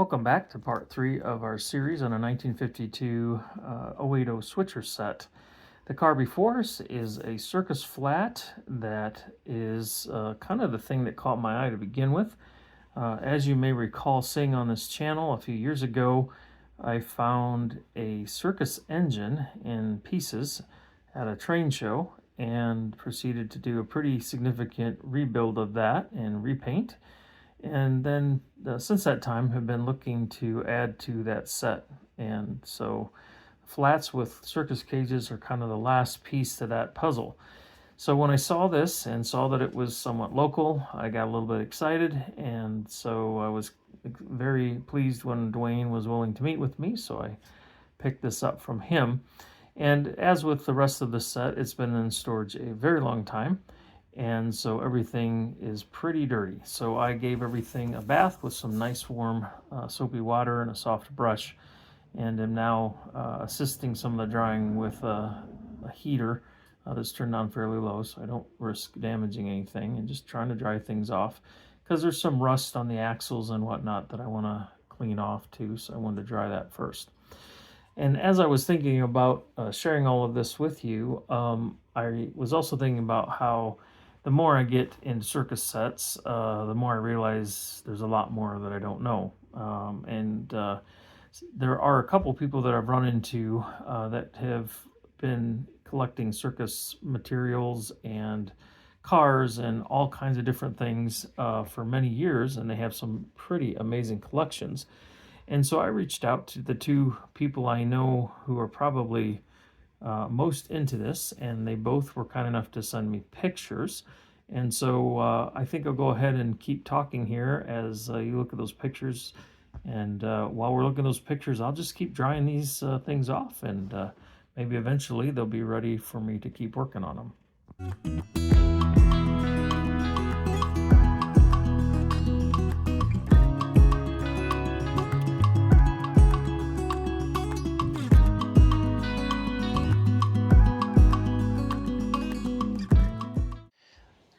Welcome back to part 3 of our series on a 1952 080 switcher set. The car before us is a circus flat that is kind of the thing that caught my eye to begin with. As you may recall seeing on this channel a few years ago, I found a circus engine in pieces at a train show and proceeded to do a pretty significant rebuild of that and repaint. And then since that time have been looking to add to that set. And so flats with circus cages are kind of the last piece to that puzzle. So when I saw this and saw that it was somewhat local, I got a little bit excited. And so I was very pleased when Dwayne was willing to meet with me. So I picked this up from him. And as with the rest of the set, it's been in storage a very long time. And so everything is pretty dirty. So I gave everything a bath with some nice warm soapy water and a soft brush, and am now assisting some of the drying with a heater that's turned on fairly low so I don't risk damaging anything, and just trying to dry things off because there's some rust on the axles and whatnot that I want to clean off too, so I wanted to dry that first. And as I was thinking about sharing all of this with you, I was also thinking about how the more I get into circus sets, the more I realize there's a lot more that I don't know. There are a couple people that I've run into that have been collecting circus materials and cars and all kinds of different things for many years, and they have some pretty amazing collections. And so I reached out to the two people I know who are probably most into this, and they both were kind enough to send me pictures. And so I think I'll go ahead and keep talking here as you look at those pictures. And while we're looking at those pictures, I'll just keep drying these things off, and maybe eventually they'll be ready for me to keep working on them.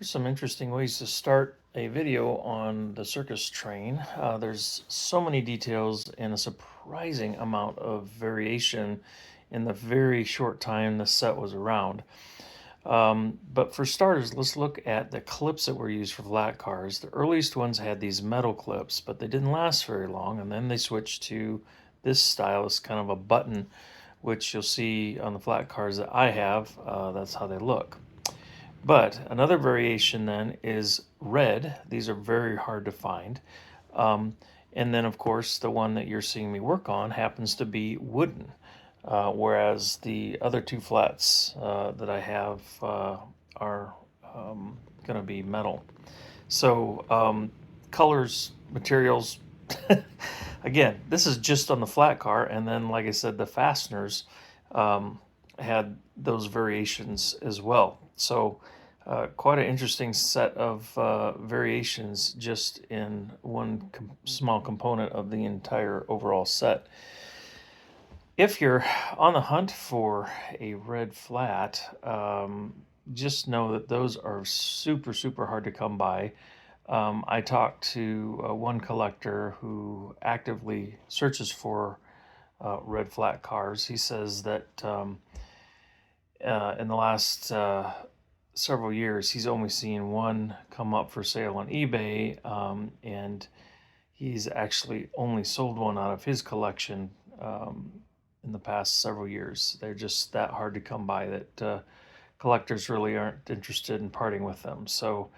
Some interesting ways to start a video on the circus train. There's so many details and a surprising amount of variation in the very short time the set was around. But for starters, let's look at the clips that were used for flat cars. The earliest ones had these metal clips, but they didn't last very long, and then they switched to this style. It's kind of a button, which you'll see on the flat cars that I have. That's how they look. But another variation then is red. These are very hard to find. And then, of course, the one that you're seeing me work on happens to be wooden, whereas the other two flats that I have are going to be metal. So colors, materials, again, this is just on the flat car. And then, like I said, the fasteners had those variations as well. So quite an interesting set of variations just in one small component of the entire overall set. If you're on the hunt for a red flat, just know that those are super, super hard to come by. I talked to one collector who actively searches for red flat cars. He says that in the last several years, he's only seen one come up for sale on eBay, and he's actually only sold one out of his collection in the past several years. They're just that hard to come by that collectors really aren't interested in parting with them. So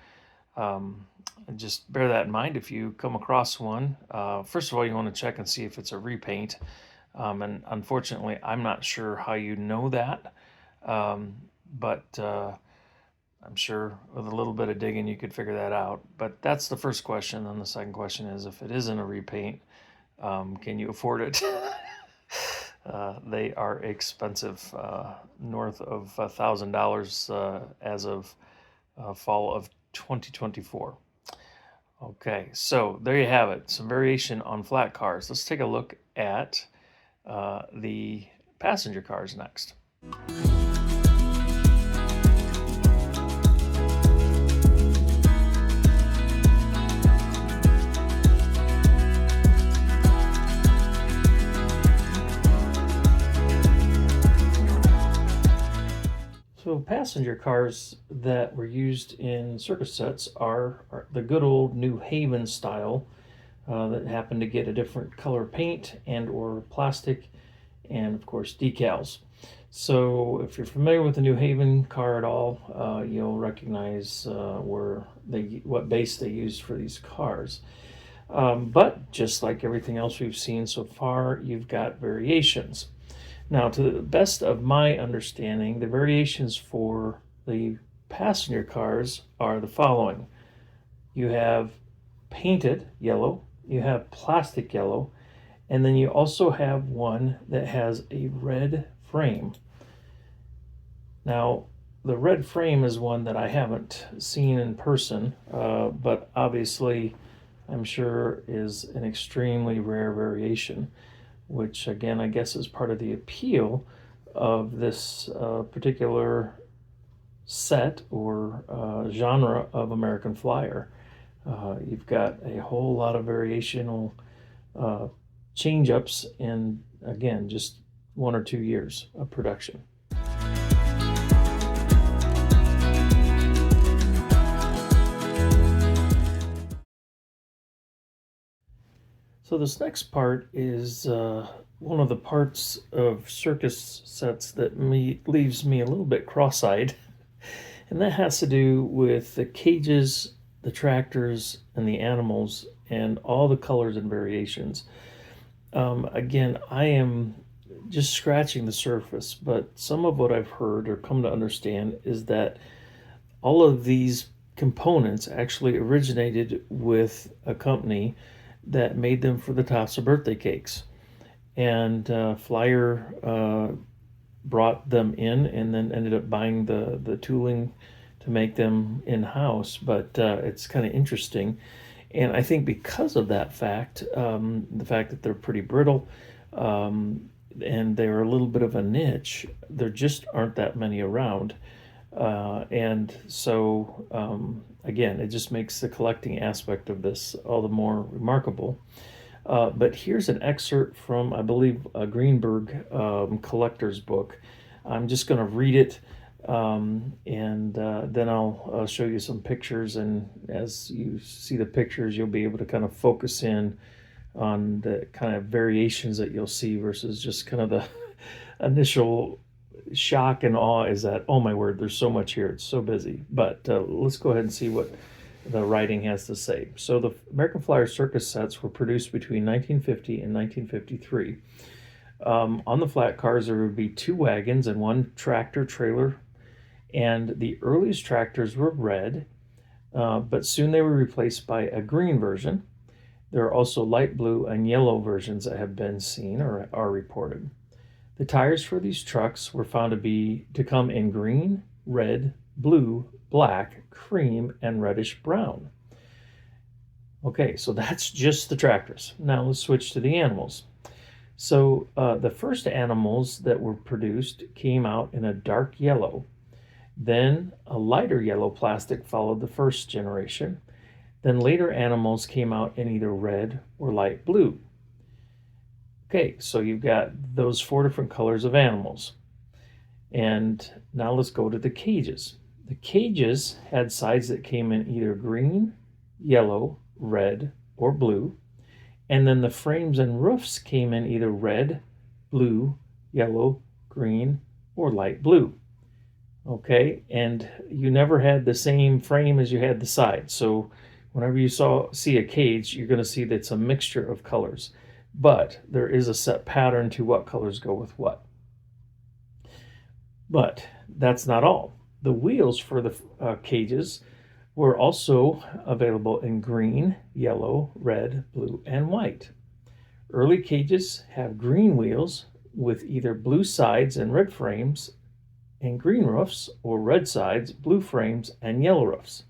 just bear that in mind if you come across one. First of all, you want to check and see if it's a repaint. And unfortunately, I'm not sure how you know that. But I'm sure with a little bit of digging you could figure that out. But that's the first question. Then the second question is, if it isn't a repaint, can you afford it? They are expensive, north of $1,000 as of fall of 2024. Okay, so there you have it, some variation on flat cars. Let's take a look at the passenger cars next. So passenger cars that were used in circus sets are the good old New Haven style that happen to get a different color paint and or plastic and of course decals. So if you're familiar with the New Haven car at all, you'll recognize what base they used for these cars. But just like everything else we've seen so far, you've got variations. Now, to the best of my understanding, the variations for the passenger cars are the following. You have painted yellow, you have plastic yellow, and then you also have one that has a red frame. Now, the red frame is one that I haven't seen in person, but obviously I'm sure is an extremely rare variation, which again, I guess is part of the appeal of this particular set or genre of American Flyer. You've got a whole lot of variational change-ups in, again, just 1 or 2 years of production. So this next part is one of the parts of circus sets that leaves me a little bit cross-eyed, and that has to do with the cages, the tractors, and the animals, and all the colors and variations. Again, I am just scratching the surface, but some of what I've heard or come to understand is that all of these components actually originated with a company that made them for the tops of birthday cakes. And Flyer brought them in and then ended up buying the tooling to make them in-house. But it's kind of interesting. And I think because of that fact, the fact that they're pretty brittle, and they're a little bit of a niche, there just aren't that many around. And so, again, it just makes the collecting aspect of this all the more remarkable. But here's an excerpt from, I believe, a Greenberg collector's book. I'm just going to read it, and then I'll show you some pictures. And as you see the pictures, you'll be able to kind of focus in on the kind of variations that you'll see versus just kind of the initial shock and awe is that, oh my word, there's so much here, it's so busy. But let's go ahead and see what the writing has to say. So the American Flyer Circus sets were produced between 1950 and 1953. On the flat cars, there would be 2 wagons and 1 tractor trailer, and the earliest tractors were red, but soon they were replaced by a green version. There are also light blue and yellow versions that have been seen or are reported. The tires for these trucks were found to come in green, red, blue, black, cream, and reddish brown. Okay, so that's just the tractors. Now let's switch to the animals. So the first animals that were produced came out in a dark yellow. Then a lighter yellow plastic followed the first generation. Then later animals came out in either red or light blue. Okay, so you've got those 4 different colors of animals. And now let's go to the cages. The cages had sides that came in either green, yellow, red, or blue. And then the frames and roofs came in either red, blue, yellow, green, or light blue. Okay, and you never had the same frame as you had the sides. So whenever you see a cage, you're going to see that it's a mixture of colors. But there is a set pattern to what colors go with what. But that's not all. The wheels for the cages were also available in green, yellow, red, blue, and white. Early cages have green wheels with either blue sides and red frames and green roofs, or red sides, blue frames, and yellow roofs.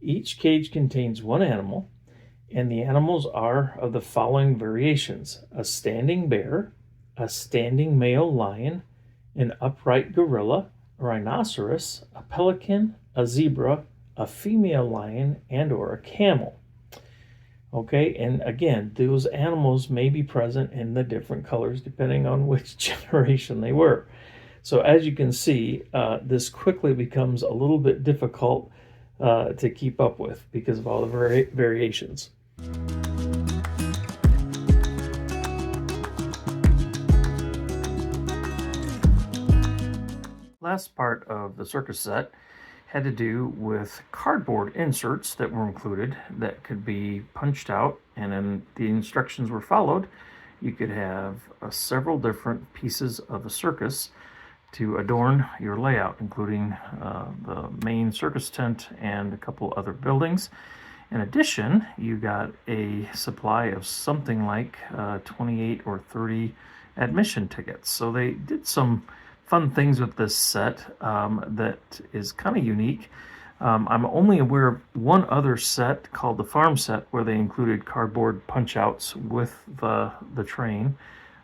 Each cage contains 1 animal, and the animals are of the following variations: a standing bear, a standing male lion, an upright gorilla, a rhinoceros, a pelican, a zebra, a female lion, and or a camel. Okay, and again, those animals may be present in the different colors depending on which generation they were. So as you can see, this quickly becomes a little bit difficult to keep up with because of all the variations. Last part of the circus set had to do with cardboard inserts that were included that could be punched out, and then the instructions were followed. You could have several different pieces of a circus to adorn your layout, including the main circus tent and a couple other buildings. In addition, you got a supply of something like 28 or 30 admission tickets. So they did some fun things with this set that is kind of unique. I'm only aware of one other set called the farm set where they included cardboard punch outs with the train.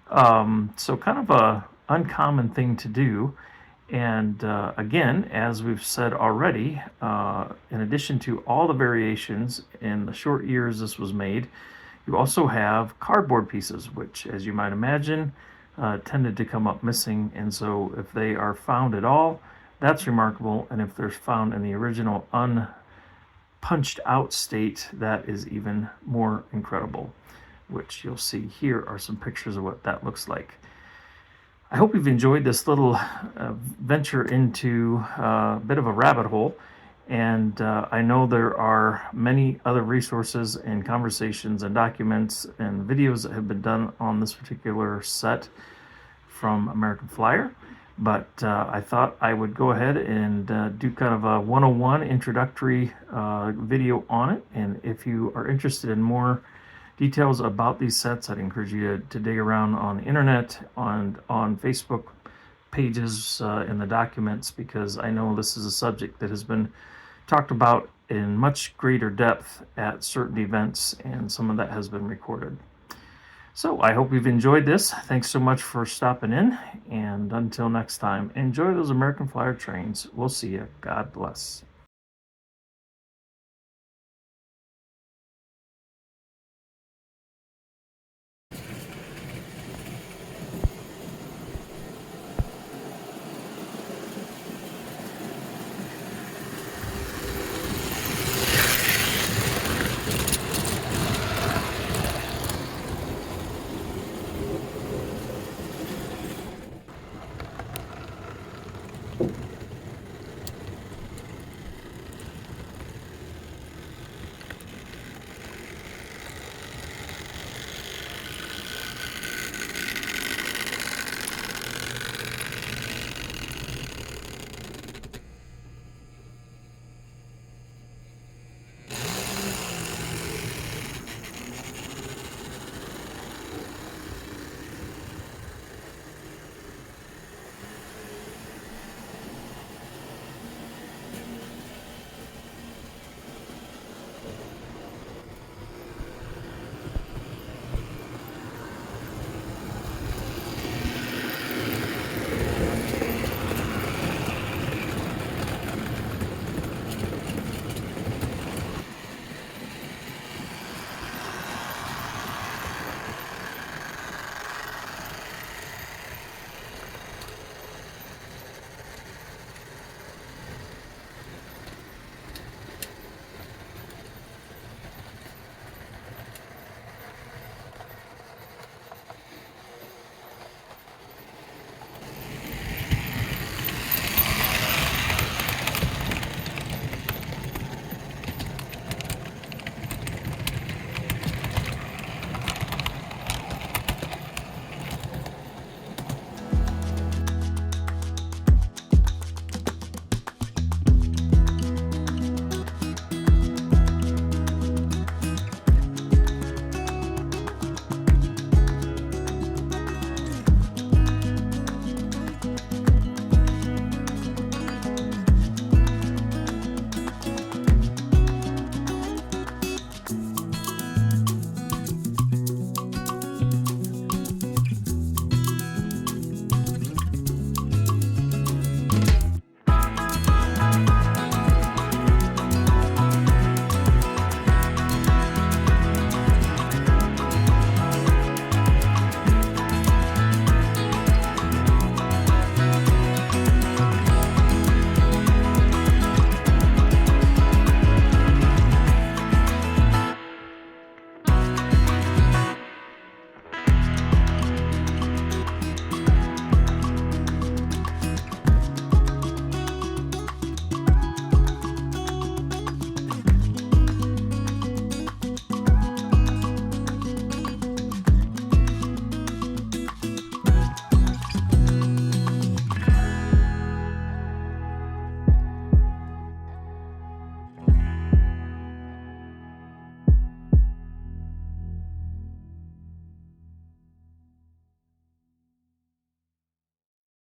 So kind of a uncommon thing to do. And again, as we've said already, in addition to all the variations in the short years this was made, you also have cardboard pieces, which, as you might imagine, tended to come up missing. And so if they are found at all, that's remarkable. And if they're found in the original unpunched out state, that is even more incredible, which you'll see here are some pictures of what that looks like. I hope you've enjoyed this little venture into a bit of a rabbit hole. And I know there are many other resources and conversations and documents and videos that have been done on this particular set from American Flyer. But I thought I would go ahead and do kind of a 101 introductory video on it. And if you are interested in more details about these sets, I'd encourage you to dig around on the internet, on Facebook pages, in the documents, because I know this is a subject that has been talked about in much greater depth at certain events, and some of that has been recorded. So I hope you've enjoyed this. Thanks so much for stopping in, and until next time, enjoy those American Flyer trains. We'll see you. God bless.